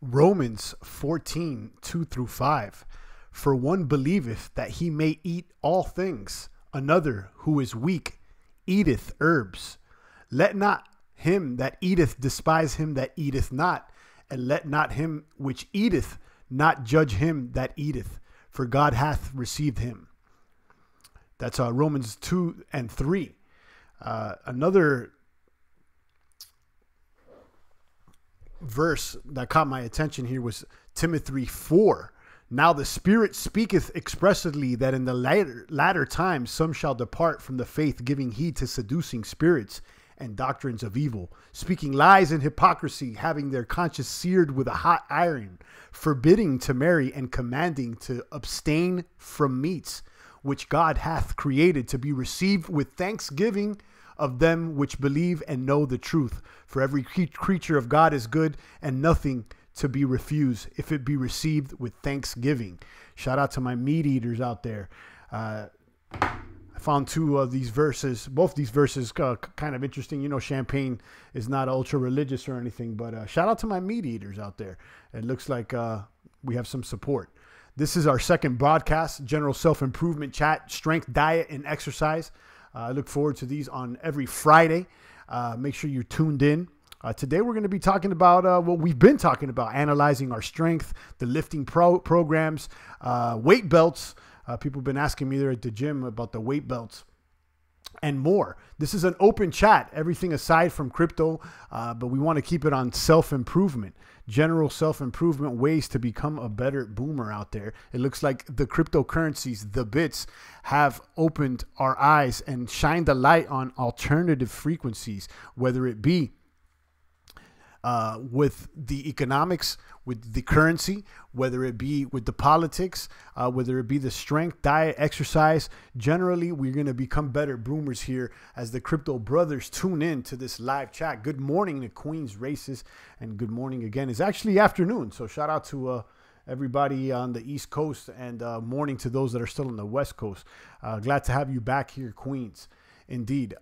Romans 14:2-5. For one believeth that he may eat all things, another who is weak eateth herbs. Let not him that eateth despise him that eateth not, and let not him which eateth not judge him that eateth, for God hath received him. That's Romans 2:3. Another verse that caught my attention here was Timothy 4. Now the Spirit speaketh expressly that in the latter times some shall depart from the faith, giving heed to seducing spirits and doctrines of evil, speaking lies and hypocrisy, having their conscience seared with a hot iron, forbidding to marry and commanding to abstain from meats, which God hath created to be received with thanksgiving of them which believe and know the truth. For every creature of God is good, and nothing to be refused if it be received with thanksgiving. Shout out to my meat eaters out there. I found two of these verses, both these verses kind of interesting. You know, Champagne is not ultra religious or anything, but shout out to my meat eaters out there. It looks like we have some support. This is our second broadcast, general self-improvement chat, strength, diet, and exercise. I look forward to these on every Friday. Make sure you're tuned in. Today, we're going to be talking about what we've been talking about, analyzing our strength, the lifting programs, weight belts. People have been asking me there at the gym about the weight belts and more. This is an open chat, everything aside from crypto, but we want to keep it on self-improvement, general self-improvement, ways to become a better boomer out there. It looks like the cryptocurrencies, the bits, have opened our eyes and shined the light on alternative frequencies, whether it be with the economics, with the currency, whether it be with the politics, whether it be the strength, diet, exercise. Generally, we're going to become better boomers here as the crypto brothers tune in to this live chat. Good morning to Queens Races, and good morning again. It's actually afternoon, so shout out to everybody on the East Coast, and morning to those that are still on the West Coast. Glad to have you back here, Queens. Indeed.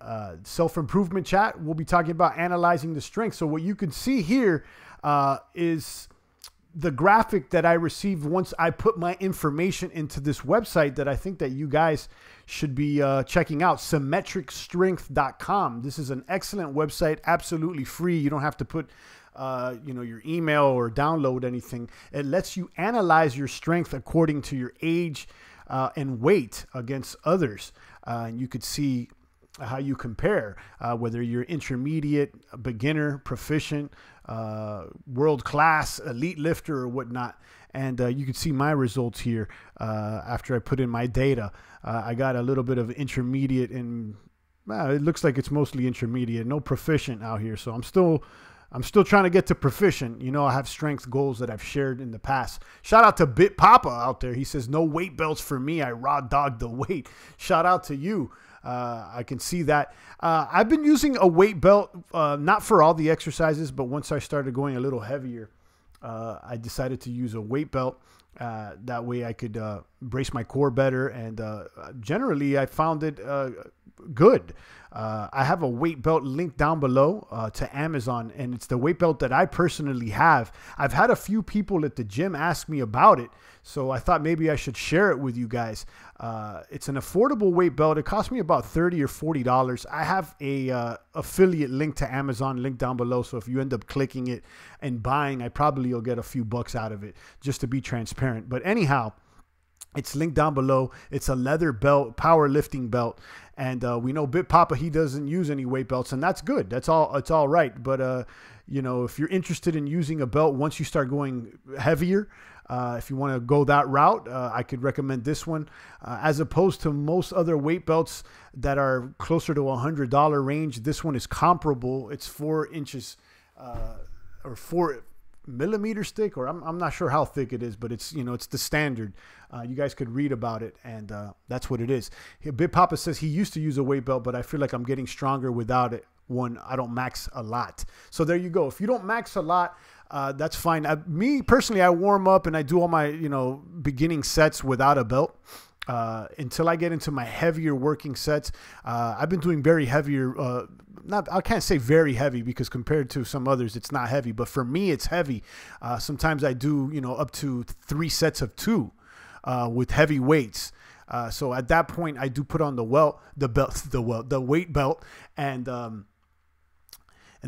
Self-improvement chat, we'll be talking about analyzing the strength. So what you can see here is the graphic that I received once I put my information into this website that I think that you guys should be checking out, symmetricstrength.com. This is an excellent website, absolutely free. You don't have to put your email or download anything. It lets you analyze your strength according to your age and weight against others. And you could see how you compare, whether you're intermediate, beginner, proficient, world class, elite lifter, or whatnot. And you can see my results here after I put in my data. I got a little bit of intermediate, and it looks like it's mostly intermediate, no proficient out here. So I'm still trying to get to proficient. You know, I have strength goals that I've shared in the past. Shout out to Bit Papa out there. He says, no weight belts for me. I raw dogged the weight. Shout out to you. I can see that. I've been using a weight belt, not for all the exercises, but once I started going a little heavier, I decided to use a weight belt. That way I could brace my core better. And generally, I found it good. I have a weight belt link down below to Amazon, and it's the weight belt that I personally have. I've had a few people at the gym ask me about it, so I thought maybe I should share it with you guys. It's an affordable weight belt. It cost me about $30 or $40. I have a affiliate link to Amazon link down below, so if you end up clicking it and buying, I probably will get a few bucks out of it, just to be transparent. But anyhow, it's linked down below. It's a leather belt, powerlifting belt. And we know Bit Papa, he doesn't use any weight belts, and that's good. It's all right. But, you know, if you're interested in using a belt, once you start going heavier, if you want to go that route, I could recommend this one. As opposed to most other weight belts that are closer to $100 range, this one is comparable. It's 4 inches or 4 millimeters thick, or I'm not sure how thick it is, but it's, you know, it's the standard. You guys could read about it, and that's what it is. Bit Papa says he used to use a weight belt, but I feel like I'm getting stronger without it. I don't max a lot. So there you go. If you don't max a lot, that's fine. Me personally, I warm up and I do all my, you know, beginning sets without a belt. Until I get into my heavier working sets. I've been doing very heavier not, I can't say very heavy, because compared to some others, it's not heavy, but for me, it's heavy. Sometimes I do, you know, up to 3 sets of 2 with heavy weights. So at that point, I do put on the weight belt, and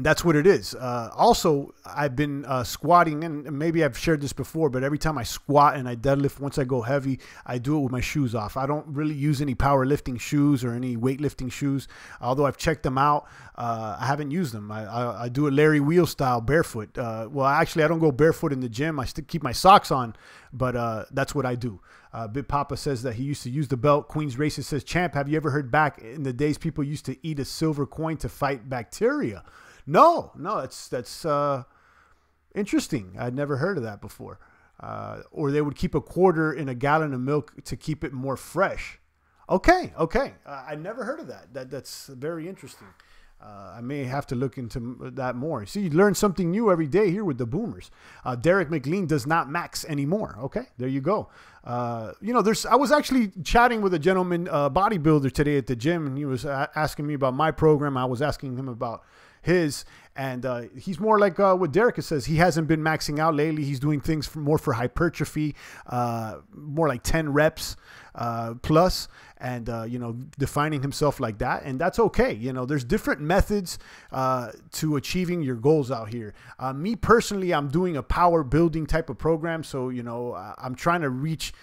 that's what it is. Also, I've been squatting, and maybe I've shared this before, but every time I squat and I deadlift, once I go heavy, I do it with my shoes off. I don't really use any powerlifting shoes or any weightlifting shoes. Although I've checked them out, I haven't used them. I do it Larry Wheel style, barefoot. Well, actually, I don't go barefoot in the gym. I still keep my socks on, but that's what I do. Big Papa says that he used to use the belt. Queen's Racist says, Champ, have you ever heard back in the days people used to eat a silver coin to fight bacteria? No, that's interesting. I'd never heard of that before. Or they would keep a quarter in a gallon of milk to keep it more fresh. Okay. I never heard of that. That's very interesting. I may have to look into that more. See, you learn something new every day here with the boomers. Derek McLean does not max anymore. Okay, there you go. You know, I was actually chatting with a gentleman, bodybuilder today at the gym, and he was asking me about my program. I was asking him about his, and he's more like what Derek says. He hasn't been maxing out lately. He's doing things more for hypertrophy, more like 10 reps plus, and you know, defining himself like that, and that's okay. You know, there's different methods to achieving your goals out here. Me personally, I'm doing a power building type of program, so you know, I'm trying to reach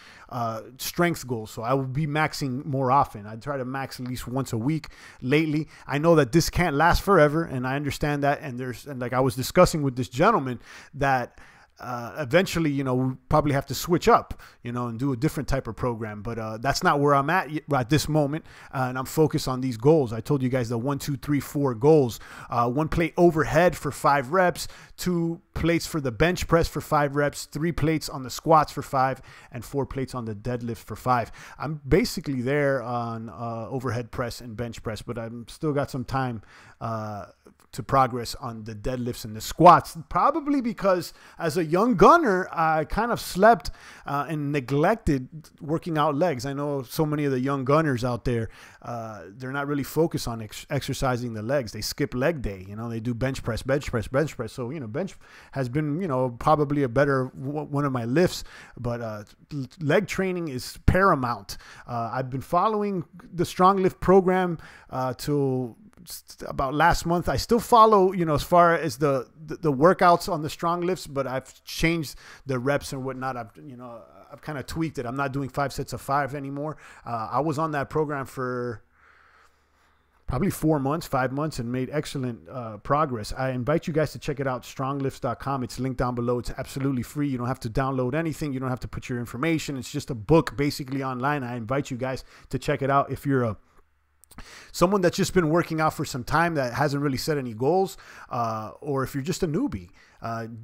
strength goals, so I will be maxing more often. I try to max at least once a week lately. I know that this can't last forever, and I understand that, and like I was discussing with this gentleman that eventually, you know, we'll probably have to switch up, you know, and do a different type of program. But that's not where I'm at this moment. And I'm focused on these goals. I told you guys the 1, 2, 3, 4 goals. 1 plate overhead for 5 reps, 2 plates for the bench press for 5 reps, 3 plates on the squats for 5, and 4 plates on the deadlift for 5. I'm basically there on overhead press and bench press, but I'm still got some time to progress on the deadlifts and the squats, probably because as a young gunner, I kind of slept and neglected working out legs. I know so many of the young gunners out there, they're not really focused on exercising the legs. They skip leg day, you know, they do bench press. So, you know, bench has been, you know, probably a better one of my lifts, but leg training is paramount. I've been following the Strong Lift program till about last month. I still follow, you know, as far as the workouts on the strong lifts, but I've changed the reps and whatnot. I've kind of tweaked it. I'm not doing 5 sets of 5 anymore. I was on that program for probably 4 months, 5 months, and made excellent progress. I invite you guys to check it out, stronglifts.com. It's linked down below. It's absolutely free. You don't have to download anything. You don't have to put your information. It's just a book basically online. I invite you guys to check it out if you're someone that's just been working out for some time that hasn't really set any goals, or if you're just a newbie,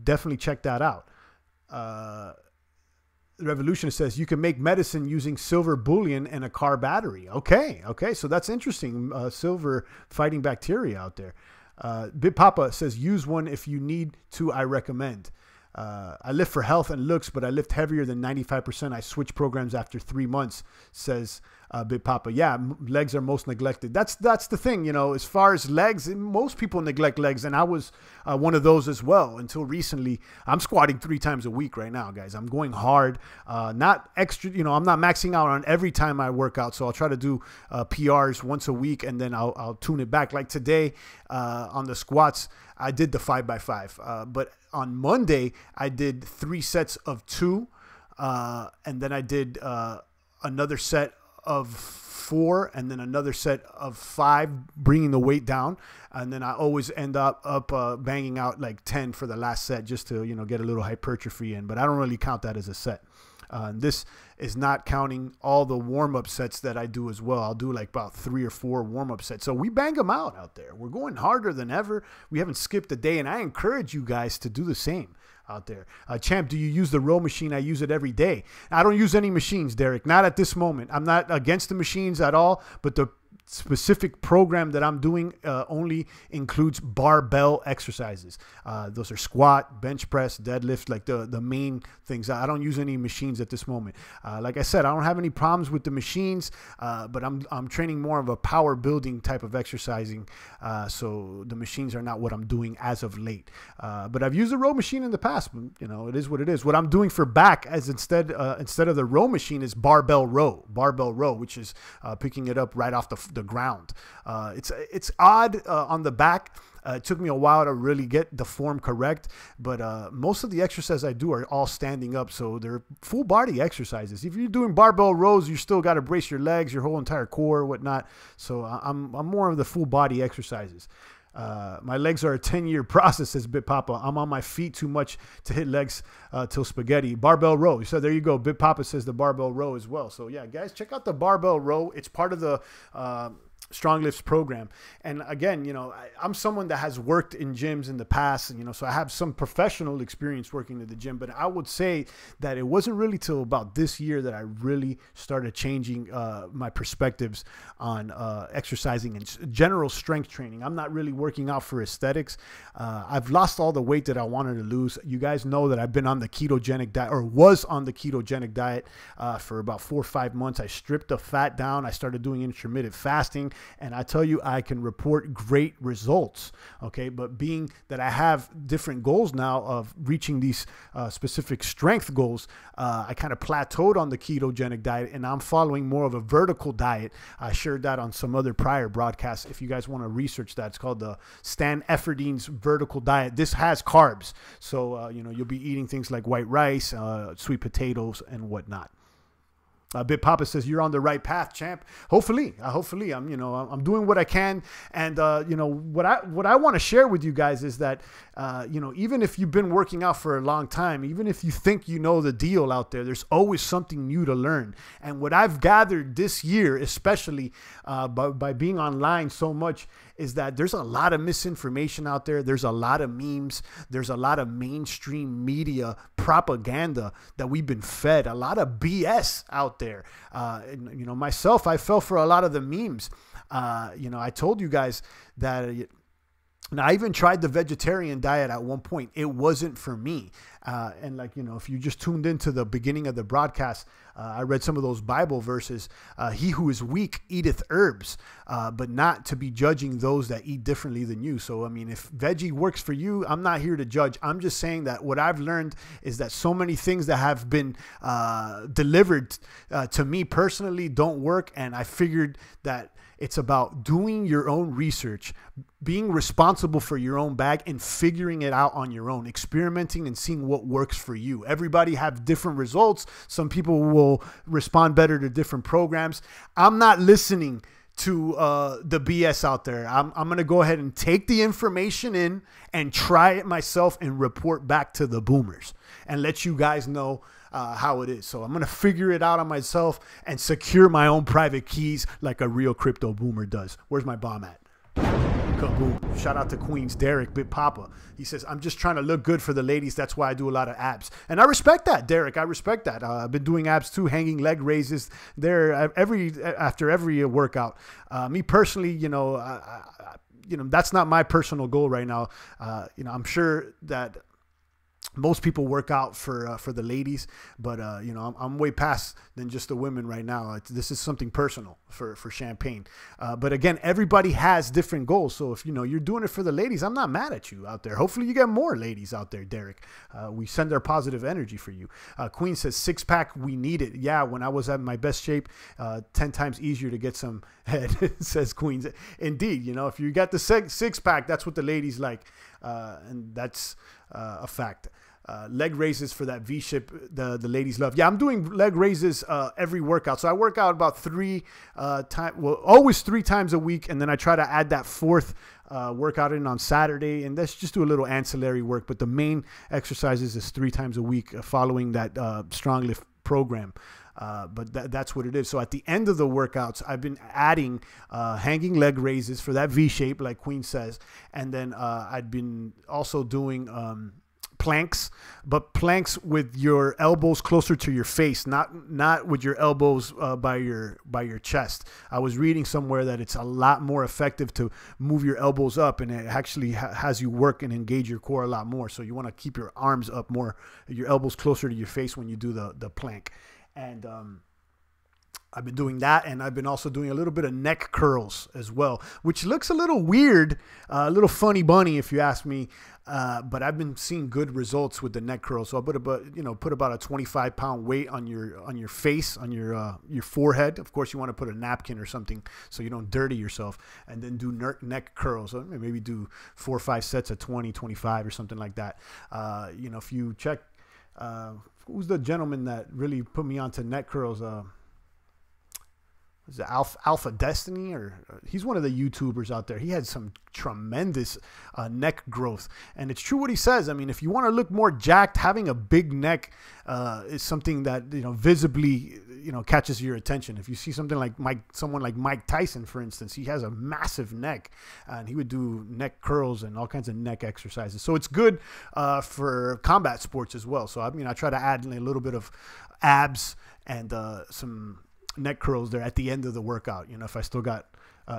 definitely check that out. The Revolutionist says you can make medicine using silver bullion and a car battery. Okay, so that's interesting. Silver fighting bacteria out there. Big Papa says use one if you need to. I recommend. I lift for health and looks, but I lift heavier than 95%. I switch programs after 3 months, says Big Papa. Yeah, legs are most neglected. That's the thing, you know, as far as legs, most people neglect legs, and I was one of those as well until recently. I'm squatting 3 times a week right now, guys. I'm going hard, not extra, you know, I'm not maxing out on every time I work out, so I'll try to do PRs once a week, and then I'll tune it back. Like today on the squats, I did the 5x5, but on Monday, I did 3 sets of 2, and then I did another set of 4, and then another set of 5, bringing the weight down. And then I always end up banging out like 10 for the last set just to, you know, get a little hypertrophy in. But I don't really count that as a set. This is not counting all the warm-up sets that I do as well. I'll do like about 3 or 4 warm-up sets. So we bang them out there. We're going harder than ever. We haven't skipped a day, and I encourage you guys to do the same out there. Champ, do you use the row machine? I use it every day. I don't use any machines, Derek. Not at this moment. I'm not against the machines at all, but specific program that I'm doing only includes barbell exercises. Those are squat, bench press, deadlift, like the main things. I don't use any machines at this moment. Like I said, I don't have any problems with the machines, but I'm training more of a power building type of exercising. So the machines are not what I'm doing as of late. But I've used a row machine in the past. You know, it is what it is. What I'm doing for back, as instead of the row machine, is barbell row, which is picking it up right off the ground. It's odd on the back. It took me a while to really get the form correct, but most of the exercises I do are all standing up, so they're full body exercises. If you're doing barbell rows, you still got to brace your legs, your whole entire core, whatnot. So I'm more of the full body exercises. My legs are a 10-year process, says Bit Papa. I'm on my feet too much to hit legs till spaghetti. Barbell row. So there you go. Bit Papa says the barbell row as well. So yeah, guys, check out the barbell row. It's part of the Strong Lifts program. And again, you know, I'm someone that has worked in gyms in the past, and, you know, so I have some professional experience working at the gym, but I would say that it wasn't really till about this year that I really started changing my perspectives on exercising and general strength training. I'm not really working out for aesthetics. I've lost all the weight that I wanted to lose. You guys know that I've been on the ketogenic diet, or was on the ketogenic diet for about 4 or 5 months. I stripped the fat down. I started doing intermittent fasting. And I tell you, I can report great results. Okay. But being that I have different goals now of reaching these specific strength goals, I kind of plateaued on the ketogenic diet, and I'm following more of a vertical diet. I shared that on some other prior broadcasts. If you guys want to research that, it's called the Stan Efferding's vertical diet. This has carbs. So, you know, you'll be eating things like white rice, sweet potatoes, and whatnot. Bit Papa says you're on the right path, champ. Hopefully, I'm, you know, I'm doing what I can. And, you know, what I want to share with you guys is that, you know, even if you've been working out for a long time, even if you think you know the deal out there, there's always something new to learn. And what I've gathered this year, especially by being online so much, is that there's a lot of misinformation out there. There's a lot of memes. There's a lot of mainstream media propaganda that we've been fed, a lot of BS out there. And, you know, myself, I fell for a lot of the memes. You know, I told you guys that, and I even tried the vegetarian diet at one point. It wasn't for me. And like, you know, if you just tuned into the beginning of the broadcast, I read some of those Bible verses. He who is weak eateth herbs, but not to be judging those that eat differently than you. So, I mean, if veggie works for you, I'm not here to judge. I'm just saying that what I've learned is that so many things that have been delivered to me personally don't work. And I figured that it's about doing your own research, being responsible for your own bag, and figuring it out on your own, experimenting and seeing what works for you. Everybody have different results. Some people will respond better to different programs. I'm not listening to the BS out there. I'm going to go ahead and take the information in and try it myself and report back to the boomers and let you guys know how it is. So I'm going to figure it out on myself and secure my own private keys like a real crypto boomer does. Where's my bomb at? Kaboom. Shout out to Queens Derek, Bit Papa. He says, I'm just trying to look good for the ladies. That's why I do a lot of abs. And I respect that, Derek. I respect that. I've been doing abs too, hanging leg raises there after every workout. Me personally, you know, that's not my personal goal right now. You know, I'm sure that most people work out for the ladies, but you know, I'm way past than just the women right now. This is something personal for Champagne. But again, everybody has different goals. So if you know you're doing it for the ladies, I'm not mad at you out there. Hopefully you get more ladies out there, Derek. We send our positive energy for you. Queen says 6-pack, we need it. Yeah, when I was at my best shape, 10 times easier to get some head, says Queens. Indeed, you know, if you got the 6-pack, that's what the ladies like, and that's a fact. Leg raises for that V-shape, the ladies love. Yeah, I'm doing leg raises every workout. So I work out about always 3 times a week, and then I try to add that 4th workout in on Saturday, and that's just do a little ancillary work. But the main exercises is 3 times a week, following that Strong Lift program. But that's what it is. So at the end of the workouts, I've been adding hanging leg raises for that V-shape, like Queen says, and then I've been also doing planks, but planks with your elbows closer to your face, not with your elbows by your chest. I was reading somewhere that it's a lot more effective to move your elbows up, and it actually has you work and engage your core a lot more. So you want to keep your arms up more, your elbows closer to your face when you do the plank. And I've been doing that, and I've been also doing a little bit of neck curls as well, which looks a little weird, a little funny bunny if you ask me. But I've been seeing good results with the neck curls. So I put about a 25-pound weight on your face, on your forehead. Of course, you want to put a napkin or something so you don't dirty yourself, and then do neck curls. So maybe do 4 or 5 sets of 20, 25 or something like that. If you check, who's the gentleman that really put me onto neck curls? Is it Alpha Destiny, or he's one of the YouTubers out there. He had some tremendous neck growth, and it's true what he says. I mean, if you want to look more jacked, having a big neck is something that visibly catches your attention. If you see something like someone like Mike Tyson, for instance, he has a massive neck, and he would do neck curls and all kinds of neck exercises. So it's good for combat sports as well. So I try to add a little bit of abs and some neck curls there at the end of the workout, if I still got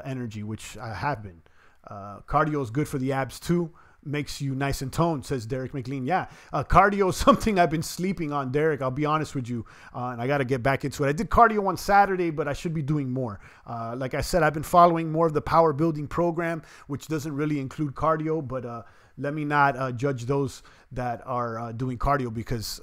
energy, which I have been. Cardio is good for the abs too, makes you nice and toned, says Derek McLean. Yeah, cardio is something I've been sleeping on, Derek, I'll be honest with you, and I got to get back into it. I did cardio on Saturday, but I should be doing more. Like I said, I've been following more of the power building program, which doesn't really include cardio, but let me not judge those that are doing cardio, because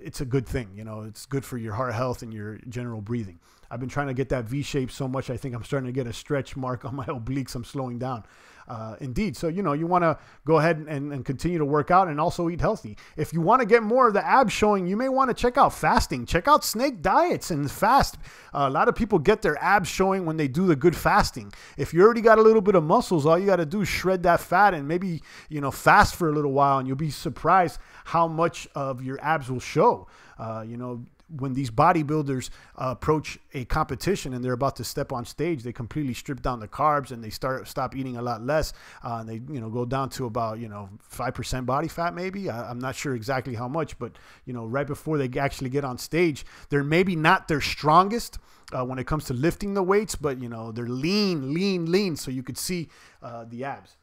it's a good thing. It's good for your heart health and your general breathing. I've been trying to get that V shape so much, I think I'm starting to get a stretch mark on my obliques. I'm slowing down. Indeed. So, you want to go ahead and continue to work out and also eat healthy. If you want to get more of the abs showing, you may want to check out fasting. Check out snake diets and fast. A lot of people get their abs showing when they do the good fasting. If you already got a little bit of muscles, all you got to do is shred that fat and maybe, fast for a little while, and you'll be surprised how much of your abs will show. When these bodybuilders approach a competition and they're about to step on stage, they completely strip down the carbs and they stop eating a lot less. And they go down to about 5% body fat, maybe. I'm not sure exactly how much, but right before they actually get on stage, they're maybe not their strongest when it comes to lifting the weights, but they're lean, so you could see the abs.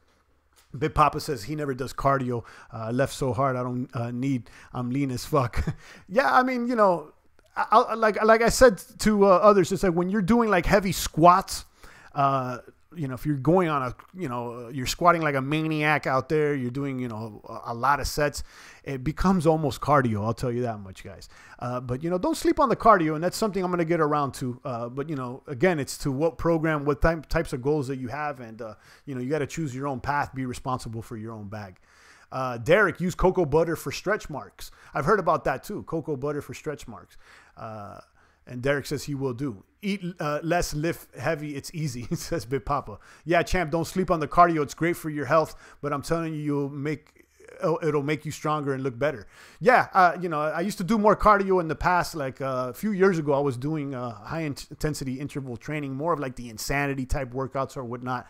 Big Papa says he never does cardio. Left so hard I don't need. I'm lean as fuck. Yeah, like I said to others, it's like when you're doing like heavy squats, if you're going on you're squatting like a maniac out there, you're doing, a lot of sets, it becomes almost cardio. I'll tell you that much, guys. But, don't sleep on the cardio, and that's something I'm going to get around to. But, again, it's to what program, what types of goals that you have. And, you got to choose your own path, be responsible for your own bag. Derek, use cocoa butter for stretch marks. I've heard about that too. Cocoa butter for stretch marks. And Derek says he will do. Eat less, lift heavy. It's easy, says Big Papa. Yeah, champ, don't sleep on the cardio. It's great for your health, but I'm telling you, it'll make you stronger and look better. Yeah, I used to do more cardio in the past. Like a few years ago, I was doing high intensity interval training, more of like the insanity type workouts or whatnot.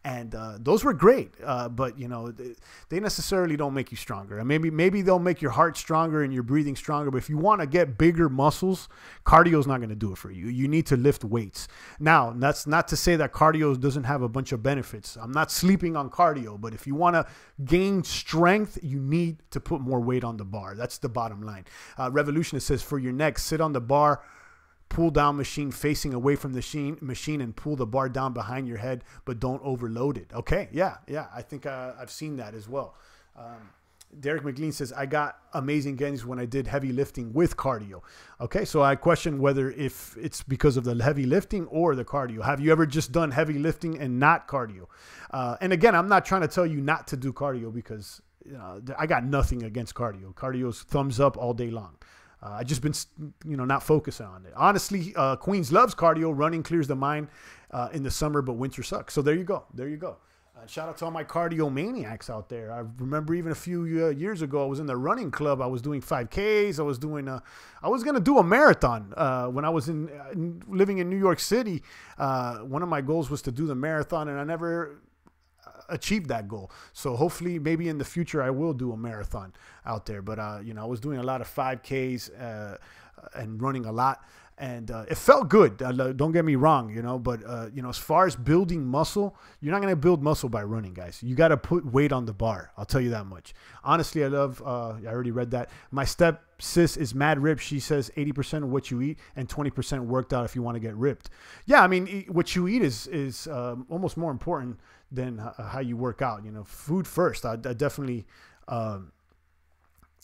And those were great, but they necessarily don't make you stronger. And maybe they'll make your heart stronger and your breathing stronger. But if you want to get bigger muscles, cardio is not going to do it for you. You need to lift weights. Now, that's not to say that cardio doesn't have a bunch of benefits. I'm not sleeping on cardio, but if you want to gain strength, you need to put more weight on the bar. That's the bottom line. Revolutionist says, for your neck, sit on the bar, pull down machine facing away from the machine and pull the bar down behind your head, but don't overload it. Okay, yeah. I think I've seen that as well. Derek McLean says, I got amazing gains when I did heavy lifting with cardio. Okay, so I question whether if it's because of the heavy lifting or the cardio. Have you ever just done heavy lifting and not cardio? And again, I'm not trying to tell you not to do cardio, because I got nothing against cardio. Cardio's thumbs up all day long. I just been, not focusing on it. Honestly, Queens loves cardio. Running clears the mind in the summer, but winter sucks. So there you go. Shout out to all my cardio maniacs out there. I remember even a few years ago, I was in the running club. I was doing 5Ks. I was going to do a marathon when I was living in New York City. One of my goals was to do the marathon, and achieve that goal. So hopefully maybe in the future I will do a marathon out there. But, you know, I was doing a lot of 5Ks and running a lot. And it felt good. Don't get me wrong, you know, but, you know, as far as building muscle, you're not going to build muscle by running, guys. You got to put weight on the bar. I'll tell you that much. Honestly, I love, I already read that. My step sis is mad ripped. She says 80% of what you eat and 20% worked out if you want to get ripped. Yeah, I mean, what you eat is almost more important than how you work out. You know, food first. I definitely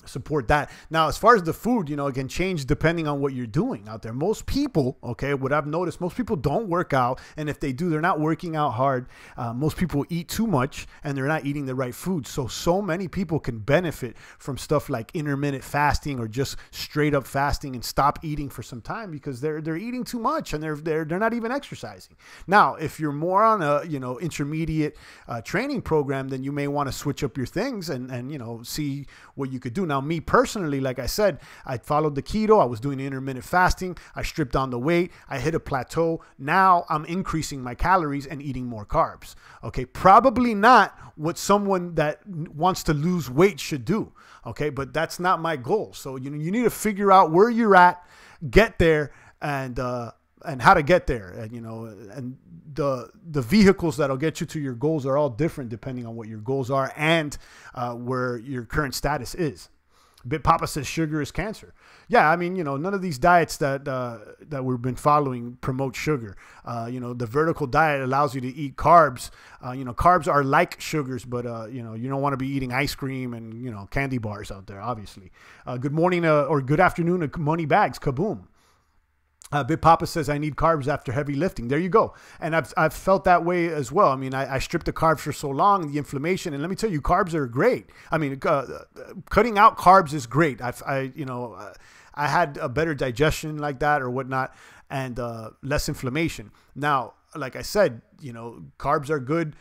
support that. Now, as far as the food, you know, it can change depending on what you're doing out there. Most people, okay, what I've noticed, most people don't work out. And if they do, they're not working out hard. Most people eat too much and they're not eating the right food. So many people can benefit from stuff like intermittent fasting or just straight up fasting and stop eating for some time because they're eating too much and they're not even exercising. Now, if you're more on a, you know, intermediate training program, then you may want to switch up your things and, you know, see what you could do. Now, me personally, like I said, I followed the keto. I was doing intermittent fasting. I stripped down the weight. I hit a plateau. Now I'm increasing my calories and eating more carbs. Okay. Probably not what someone that wants to lose weight should do. Okay. But that's not my goal. So, you know, you need to figure out where you're at, get there, and how to get there. And, you know, and the vehicles that'll get you to your goals are all different depending on what your goals are and where your current status is. Bit Papa says sugar is cancer. Yeah, I mean, you know, none of these diets that we've been following promote sugar. You know, the vertical diet allows you to eat carbs. You know, carbs are like sugars, but, you know, you don't want to be eating ice cream and, you know, candy bars out there, obviously. Good morning or good afternoon to Money Bags. Kaboom. Big Papa says I need carbs after heavy lifting. There you go. And I've felt that way as well. I mean, I stripped the carbs for so long, the inflammation, and let me tell you, carbs are great. I mean, cutting out carbs is great. You know, I had a better digestion like that or whatnot, and less inflammation. Now, like I said, you know, carbs are good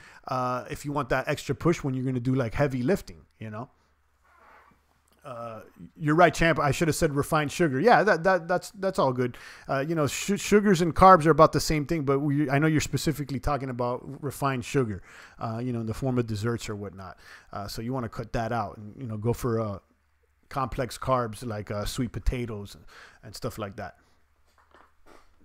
if you want that extra push when you're going to do like heavy lifting, you know. You're right, champ. I should have said refined sugar. Yeah, that's all good. You know, sugars and carbs are about the same thing, but I know you're specifically talking about refined sugar, you know, in the form of desserts or whatnot. So you want to cut that out and, you know, go for complex carbs like sweet potatoes and stuff like that.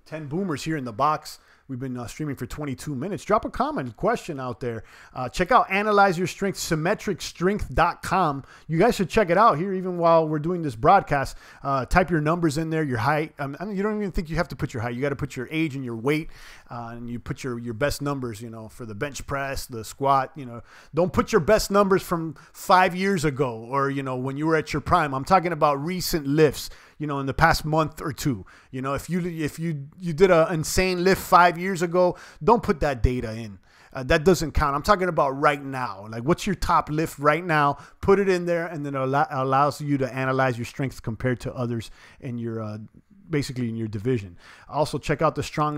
10 boomers here in the box. We've been streaming for 22 minutes. Drop a comment, question out there. Check out Analyze Your Strength, symmetricstrength.com. You guys should check it out here even while we're doing this broadcast. Type your numbers in there, your height. I mean, you don't even think you have to put your height. You got to put your age and your weight, and you put your best numbers, you know, for the bench press, the squat. You know, don't put your best numbers from 5 years ago or, you know, when you were at your prime. I'm talking about recent lifts, you know, in the past month or two. You know, if you did an insane lift 5 years ago, don't put that data in. That doesn't count. I'm talking about right now. Like, what's your top lift right now? Put it in there, and then it allows you to analyze your strengths compared to others in your basically in your division. Also, check out the Strong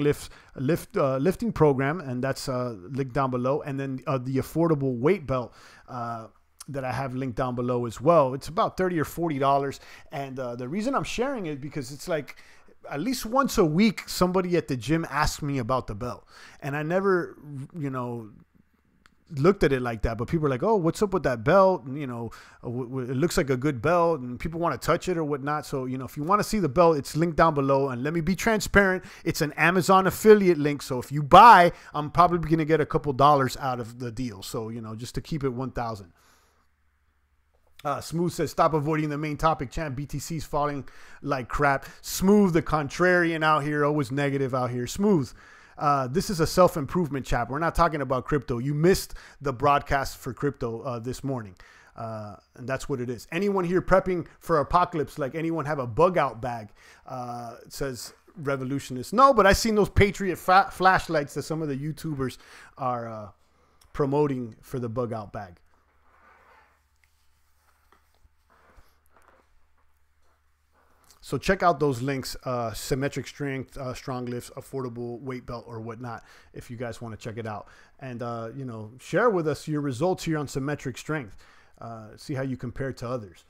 lifting program, and that's linked down below. And then the affordable weight belt that I have linked down below as well. It's about $30 or $40. And the reason I'm sharing it because it's like at least once a week, somebody at the gym asks me about the belt. And I never, you know, looked at it like that. But people are like, oh, what's up with that belt? And, you know, it looks like a good belt and people want to touch it or whatnot. So, you know, if you want to see the belt, it's linked down below. And let me be transparent. It's an Amazon affiliate link. So if you buy, I'm probably going to get a couple dollars out of the deal. So, you know, just to keep it 1,000. Smooth says, stop avoiding the main topic, champ. BTC's falling like crap. Smooth, the contrarian out here, always negative out here. Smooth, this is a self-improvement chat. We're not talking about crypto. You missed the broadcast for crypto this morning. And that's what it is. Anyone here prepping for apocalypse? Like anyone have a bug out bag? It says revolutionist. No, but I seen those Patriot flashlights that some of the YouTubers are promoting for the bug out bag. So check out those links, symmetric strength, strong lifts, affordable weight belt or whatnot, if you guys want to check it out. And, you know, share with us your results here on symmetric strength. See how you compare to others.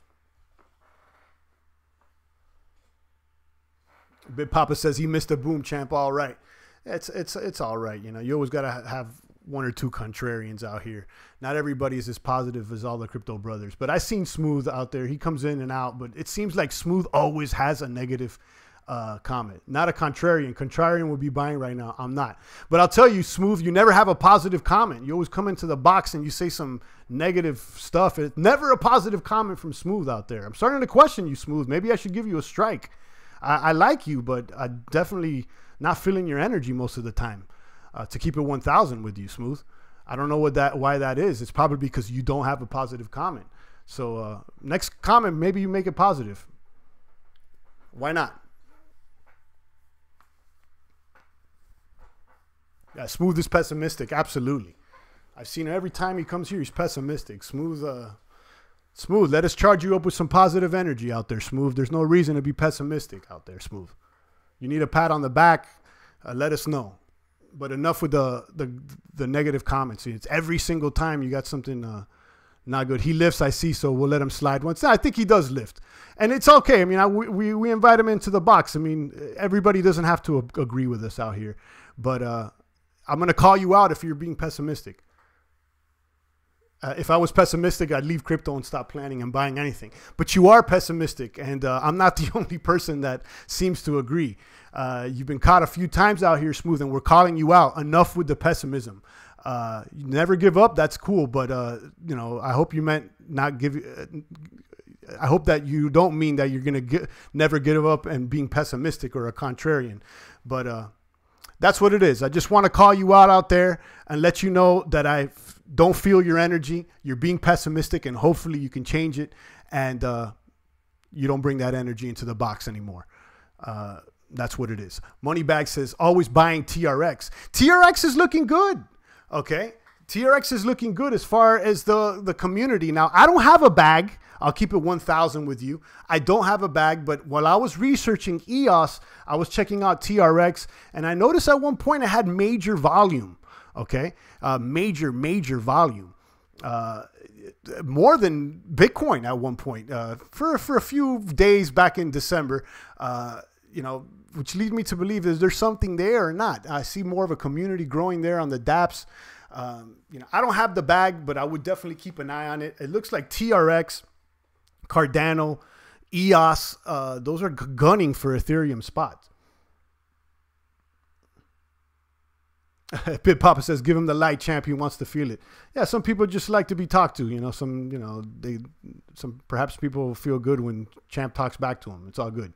Big Papa says he missed a boom, champ. All right. It's all right. You know, you always got to have one or two contrarians out here. Not everybody is as positive as all the crypto brothers, but I've seen Smooth out there. He comes in and out, but it seems like Smooth always has a negative comment. Not a contrarian. Contrarian would be buying right now. I'm not. But I'll tell you, Smooth, you never have a positive comment. You always come into the box and you say some negative stuff. It's never a positive comment from Smooth out there. I'm starting to question you, Smooth. Maybe I should give you a strike. I like you, but I definitely not feeling your energy most of the time. To keep it 1,000 with you, Smooth. I don't know why that is. It's probably because you don't have a positive comment. So next comment, maybe you make it positive. Why not? Yeah, Smooth is pessimistic. Absolutely. I've seen him every time he comes here. He's pessimistic. Smooth, let us charge you up with some positive energy out there, Smooth. There's no reason to be pessimistic out there, Smooth. You need a pat on the back. Let us know. But enough with the negative comments. It's every single time you got something not good. He lifts, I see, so we'll let him slide once. I think he does lift. And it's okay. I mean, we invite him into the box. I mean, everybody doesn't have to agree with us out here. But I'm going to call you out if you're being pessimistic. If I was pessimistic, I'd leave crypto and stop planning and buying anything. But you are pessimistic, and I'm not the only person that seems to agree. You've been caught a few times out here, Smooth, and we're calling you out. Enough with the pessimism. You never give up. That's cool, but you know, I hope you meant not give. I hope that you don't mean that you're gonna never give up and being pessimistic or a contrarian. But that's what it is. I just want to call you out there and let you know that I don't feel your energy. You're being pessimistic, and hopefully you can change it, and you don't bring that energy into the box anymore. That's what it is. Moneybag says, always buying TRX. TRX is looking good. Okay. TRX is looking good as far as the community. Now, I don't have a bag. I'll keep it 1,000 with you. I don't have a bag, but while I was researching EOS, I was checking out TRX, and I noticed at one point it had major volume. Okay. Major volume. More than Bitcoin at one point. For a few days back in December, you know, which leads me to believe, is there something there or not? I see more of a community growing there on the dApps. You know, I don't have the bag, but I would definitely keep an eye on it. It looks like TRX, Cardano, EOS, those are gunning for Ethereum spots. Pit Papa says, give him the light, champ. He wants to feel it. Yeah, some people just like to be talked to. You know, perhaps people feel good when champ talks back to them. It's all good.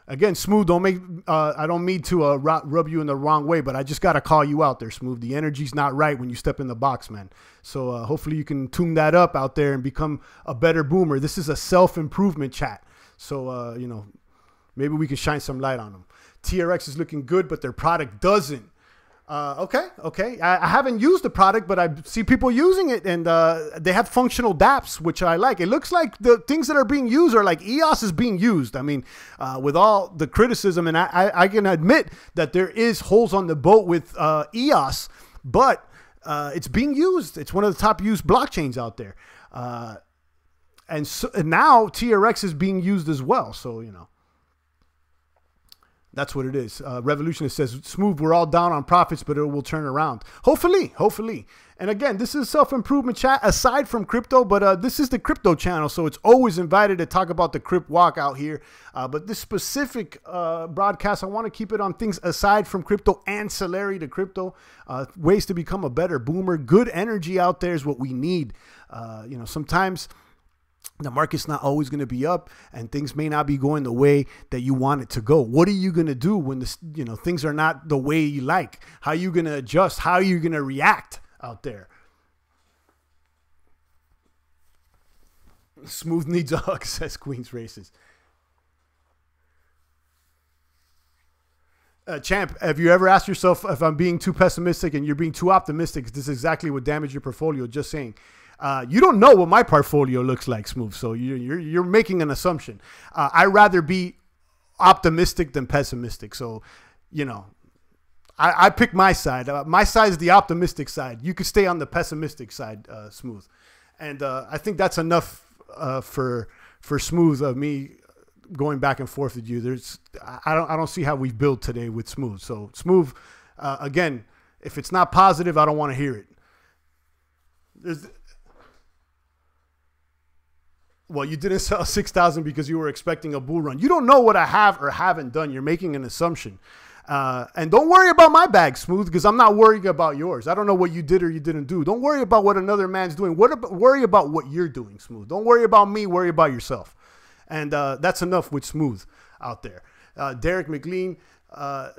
Again, Smooth, don't make, I don't mean to rub you in the wrong way, but I just got to call you out there, Smooth. The energy's not right when you step in the box, man. So hopefully you can tune that up out there and become a better boomer. This is a self-improvement chat. So, you know, maybe we can shine some light on them. TRX is looking good, but their product doesn't. Okay. I haven't used the product, but I see people using it, and they have functional dApps, which I like. It looks like the things that are being used are like EOS is being used. I mean, with all the criticism, and I can admit that there is holes on the boat with EOS, but it's being used. It's one of the top used blockchains out there. And now TRX is being used as well. So, you know. That's what it is. Revolutionist says, Smooth, we're all down on profits, but it will turn around. Hopefully. And again, this is self-improvement chat aside from crypto, but this is the crypto channel, so it's always invited to talk about the Crip Walk out here. But this specific broadcast, I want to keep it on things aside from crypto, ancillary to crypto, ways to become a better boomer. Good energy out there is what we need. You know, sometimes the market's not always going to be up, and things may not be going the way that you want it to go. What are you going to do when things are not the way you like? How are you going to adjust? How are you going to react out there? Smooth needs a hug, says Queen's Races. Champ, have you ever asked yourself if I'm being too pessimistic and you're being too optimistic? This is exactly what damaged your portfolio. Just saying. You don't know what my portfolio looks like, Smooth. So you're making an assumption. I'd rather be optimistic than pessimistic. So, you know, I pick my side. My side is the optimistic side. You could stay on the pessimistic side, Smooth. And I think that's enough for Smooth of me going back and forth with you. I don't see how we've built today with Smooth. So Smooth, again, if it's not positive, I don't want to hear it. Well, you didn't sell 6,000 because you were expecting a bull run. You don't know what I have or haven't done. You're making an assumption. And don't worry about my bag, Smooth, because I'm not worrying about yours. I don't know what you did or you didn't do. Don't worry about what another man's doing. Worry about what you're doing, Smooth. Don't worry about me. Worry about yourself. And that's enough with Smooth out there. Derek McLean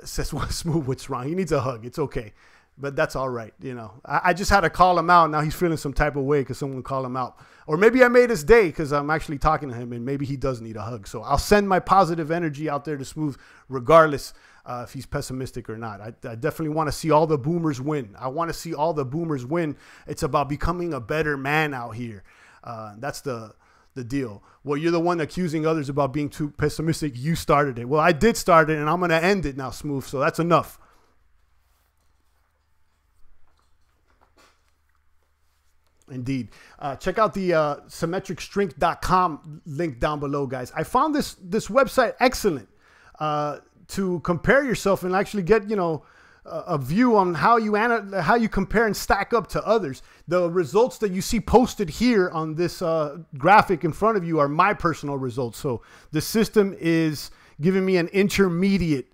says, well, Smooth, what's wrong? He needs a hug. It's okay. But that's all right. You know, I just had to call him out. Now he's feeling some type of way because someone called him out. Or maybe I made his day because I'm actually talking to him and maybe he does need a hug. So I'll send my positive energy out there to Smooth regardless if he's pessimistic or not. I definitely want to see all the boomers win. I want to see all the boomers win. It's about becoming a better man out here. That's the deal. Well, you're the one accusing others about being too pessimistic. You started it. Well, I did start it and I'm going to end it now, Smooth. So that's enough. Indeed. Check out the symmetricstrength.com link down below, guys. I found this website excellent to compare yourself and actually get, you know, a view on how you compare and stack up to others. The results that you see posted here on this graphic in front of you are my personal results. So the system is giving me an intermediate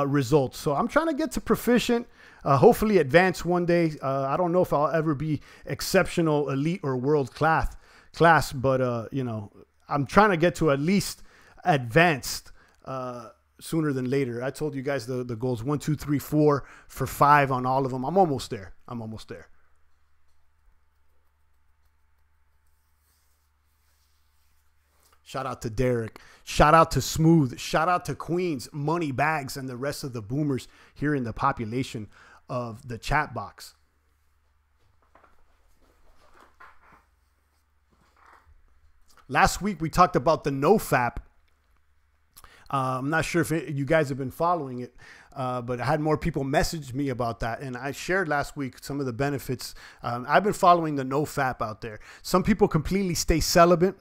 result. So I'm trying to get to proficient. Hopefully advance one day. I don't know if I'll ever be exceptional, elite, or world class, but you know, I'm trying to get to at least advanced sooner than later. I told you guys the goals 1, 2, 3, 4 for 5 on all of them. I'm almost there. I'm almost there. Shout out to Derek. Shout out to Smooth. Shout out to Queens, Money Bags, and the rest of the boomers here in the population of the chat box. Last week, we talked about the NoFap. I'm not sure if you guys have been following it, but I had more people message me about that. And I shared last week some of the benefits. I've been following the NoFap out there. Some people completely stay celibate.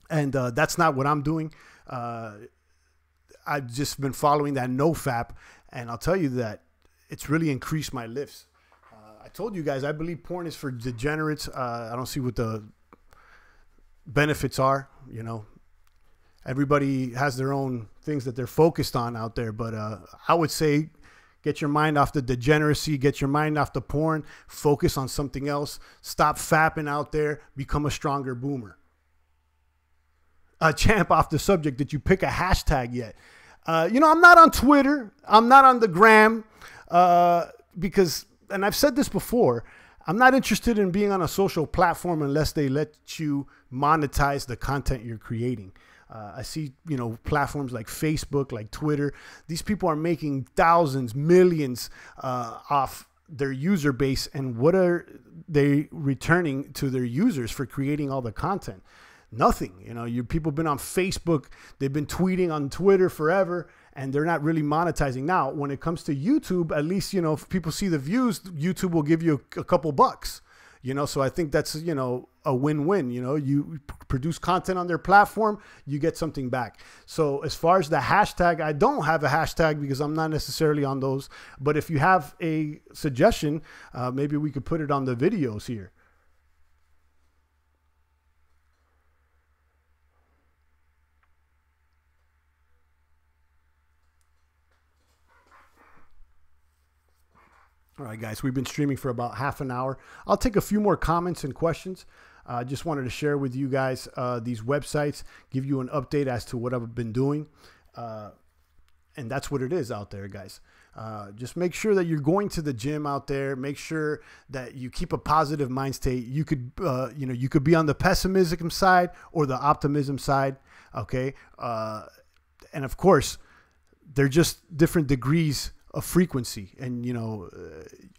And that's not what I'm doing. I've just been following that NoFap, and I'll tell you that it's really increased my lifts. I told you guys I believe porn is for degenerates. I don't see what the benefits are. You know, everybody has their own things that they're focused on out there, but I would say get your mind off the degeneracy, get your mind off the porn, focus on something else, stop fapping out there, become a stronger boomer. Champ, off the subject, did you pick a hashtag yet? You know, I'm not on Twitter. I'm not on the gram because, and I've said this before, I'm not interested in being on a social platform unless they let you monetize the content you're creating. I see, you know, platforms like Facebook, like Twitter. These people are making thousands, millions off their user base. And what are they returning to their users for creating all the content? Nothing. You know, people have been on Facebook, they've been tweeting on Twitter forever, and they're not really monetizing. Now, when it comes to YouTube, at least, you know, if people see the views, YouTube will give you a couple bucks, you know, so I think that's, you know, a win-win. You know, you produce content on their platform, you get something back. So as far as the hashtag, I don't have a hashtag because I'm not necessarily on those, but if you have a suggestion, maybe we could put it on the videos here. All right, guys, we've been streaming for about half an hour. I'll take a few more comments and questions. I just wanted to share with you guys these websites, give you an update as to what I've been doing. And that's what it is out there, guys. Just make sure that you're going to the gym out there. Make sure that you keep a positive mind state. You could, you know, you could be on the pessimism side or the optimism side. Okay. And of course, they're just different degrees of frequency, and you know,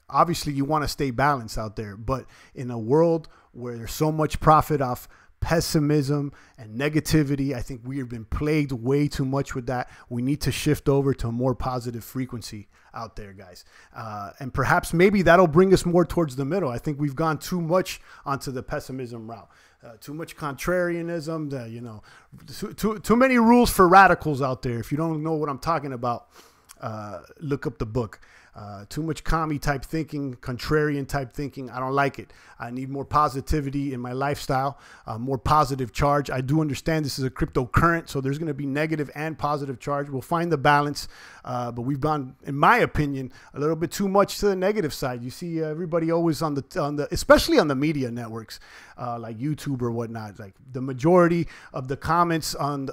obviously you want to stay balanced out there, but in a world where there's so much profit off pessimism and negativity, I think we have been plagued way too much with that. We need to shift over to a more positive frequency out there, guys, and perhaps maybe that'll bring us more towards the middle. I think we've gone too much onto the pessimism route. Too much contrarianism, you know, too many rules for radicals out there. If you don't know what I'm talking about, look up the book. Too much commie type thinking, contrarian type thinking. I don't like it. I need more positivity in my lifestyle, more positive charge. I do understand this is a cryptocurrency, so there's going to be negative and positive charge. We'll find the balance, but we've gone, in my opinion, a little bit too much to the negative side. You see everybody always on the especially on the media networks like YouTube or whatnot. Like the majority of the comments on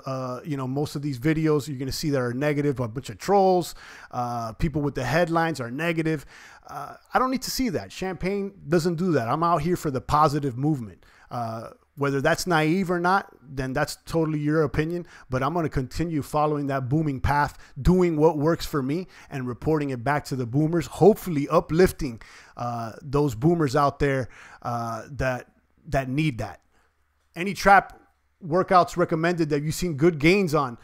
most of these videos, you're going to see that are negative. A bunch of trolls, people with the headlines are negative. I don't need to see that. Champagne doesn't do that. I'm out here for the positive movement. Whether that's naive or not, then that's totally your opinion. But I'm going to continue following that booming path, doing what works for me and reporting it back to the boomers, hopefully uplifting those boomers out there that need that. Any trap workouts recommended that you've seen good gains on?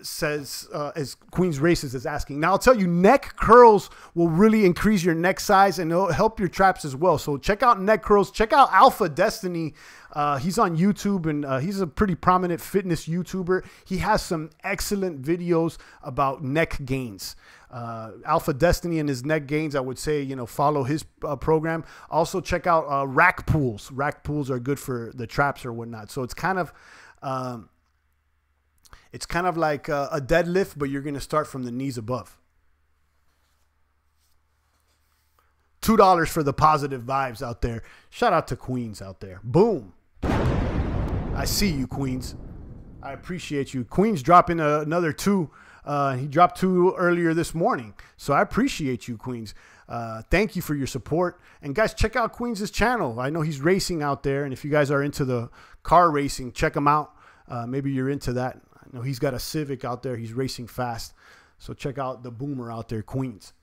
Says as Queen's Races is asking. Now I'll tell you, neck curls will really increase your neck size and it'll help your traps as well. So check out neck curls. Check out Alpha Destiny. He's on YouTube and he's a pretty prominent fitness YouTuber. He has some excellent videos about neck gains. Alpha Destiny and his neck gains, I would say, follow his program. Also check out rack pulls. Rack pulls are good for the traps or whatnot. So it's kind of like a deadlift, but you're going to start from the knees above. $2 for the positive vibes out there. Shout out to Queens out there. Boom. I see you, Queens. I appreciate you. Queens dropping another 2. He dropped 2 earlier this morning. So I appreciate you, Queens. Thank you for your support. And guys, check out Queens' channel. I know he's racing out there. And if you guys are into the car racing, check him out. Maybe you're into that. I know he's got a Civic out there. He's racing fast. So check out the boomer out there, Queens.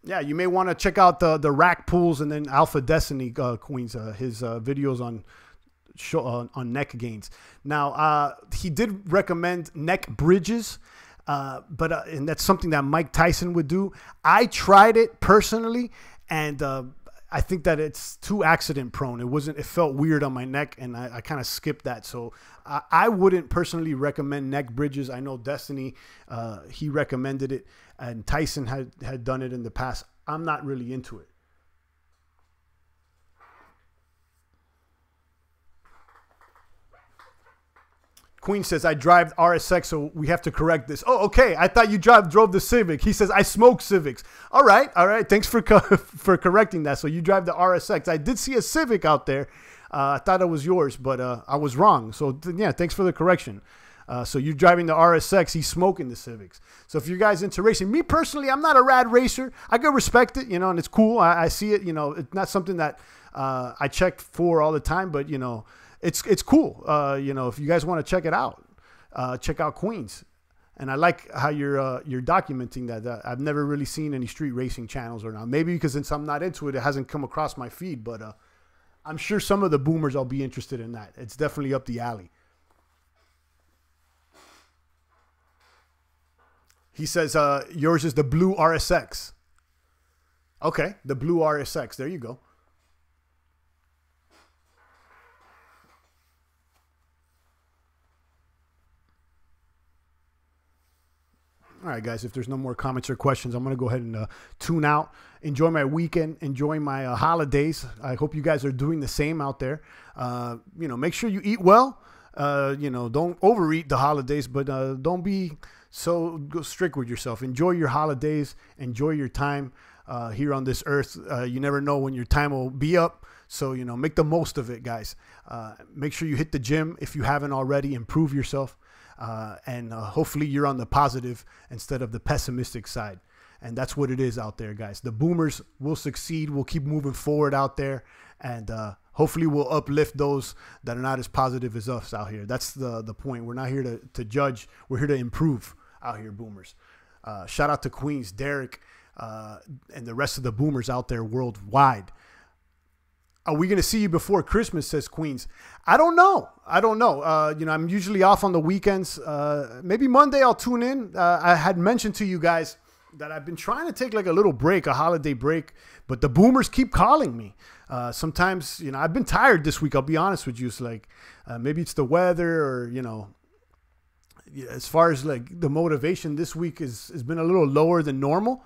Yeah, you may want to check out the rack pulls and then Alpha Destiny, Queens, his videos on neck gains. Now, he did recommend neck bridges, and that's something that Mike Tyson would do. I tried it personally, and I think that it's too accident prone. It felt weird on my neck, and I kind of skipped that. So I wouldn't personally recommend neck bridges. I know Destiny, he recommended it, and Tyson had done it in the past. I'm not really into it. Queen says, I drive RSX, so we have to correct this. Oh, okay. I thought you drove the Civic. He says, I smoke Civics. All right. All right. Thanks for correcting that. So you drive the RSX. I did see a Civic out there. I thought it was yours, but I was wrong. So, yeah, thanks for the correction. So you're driving the RSX. He's smoking the Civics. So if you guys into racing, me personally, I'm not a rad racer. I can respect it, and it's cool. I see it. It's not something that I check for all the time, but, it's cool. If you guys want to check it out, check out Queens. And I like how you're documenting that. I've never really seen any street racing channels or not. Maybe because since I'm not into it, it hasn't come across my feed. But I'm sure some of the boomers will be interested in that. It's definitely up the alley. He says yours is the blue RSX. Okay, the blue RSX. There you go. All right, guys, if there's no more comments or questions, I'm going to go ahead and tune out. Enjoy my weekend. Enjoy my holidays. I hope you guys are doing the same out there. Make sure you eat well. Don't overeat the holidays, but don't be so strict with yourself. Enjoy your holidays. Enjoy your time here on this earth. You never know when your time will be up. So, make the most of it, guys. Make sure you hit the gym if you haven't already. Improve yourself. And hopefully you're on the positive instead of the pessimistic side. And that's what it is out there, guys. The boomers will succeed. We'll keep moving forward out there. And hopefully we'll uplift those that are not as positive as us out here. That's the point. We're not here to judge. We're here to improve out here, boomers. Shout out to Queens, Derek, and the rest of the boomers out there worldwide. Are we going to see you before Christmas, says Queens? I don't know. I'm usually off on the weekends. Maybe Monday I'll tune in. I had mentioned to you guys that I've been trying to take like a little break, a holiday break, but the boomers keep calling me. Sometimes, I've been tired this week. I'll be honest with you. It's like maybe it's the weather or, as far as like the motivation this week has been a little lower than normal.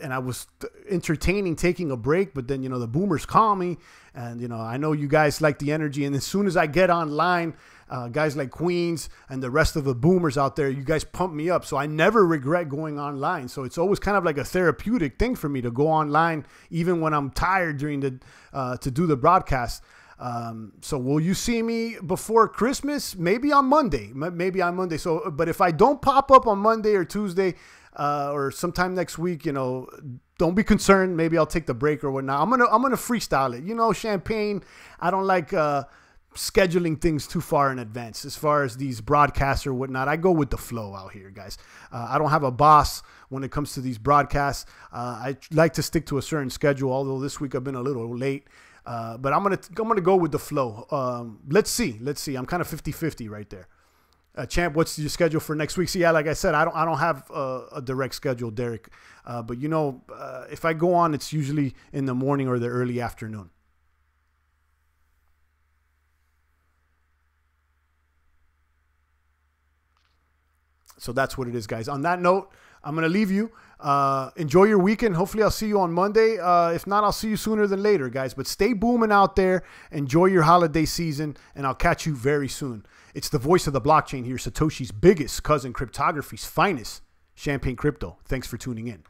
And I was entertaining taking a break, but then, the boomers call me, and, I know you guys like the energy. And as soon as I get online, guys like Queens and the rest of the boomers out there, you guys pump me up. So I never regret going online. So it's always kind of like a therapeutic thing for me to go online, even when I'm tired during to do the broadcast. So will you see me before Christmas? Maybe on Monday, So, but if I don't pop up on Monday or Tuesday, or sometime next week, don't be concerned. Maybe I'll take the break or whatnot. I'm gonna freestyle it. Champagne. I don't like scheduling things too far in advance. As far as these broadcasts or whatnot, I go with the flow out here, guys. I don't have a boss when it comes to these broadcasts. I like to stick to a certain schedule. Although this week I've been a little late. But I'm gonna go with the flow. Let's see. I'm kind of 50-50 right there. Champ, what's your schedule for next week? So yeah, like I said, I don't have a direct schedule, Derek. But if I go on, it's usually in the morning or the early afternoon. So that's what it is, guys. On that note, I'm going to leave you. Enjoy your weekend. Hopefully I'll see you on Monday. If not, I'll see you sooner than later, guys. But stay booming out there. Enjoy your holiday season, and I'll catch you very soon. It's the voice of the blockchain here, Satoshi's biggest cousin, cryptography's finest, Champagne Crypto. Thanks for tuning in.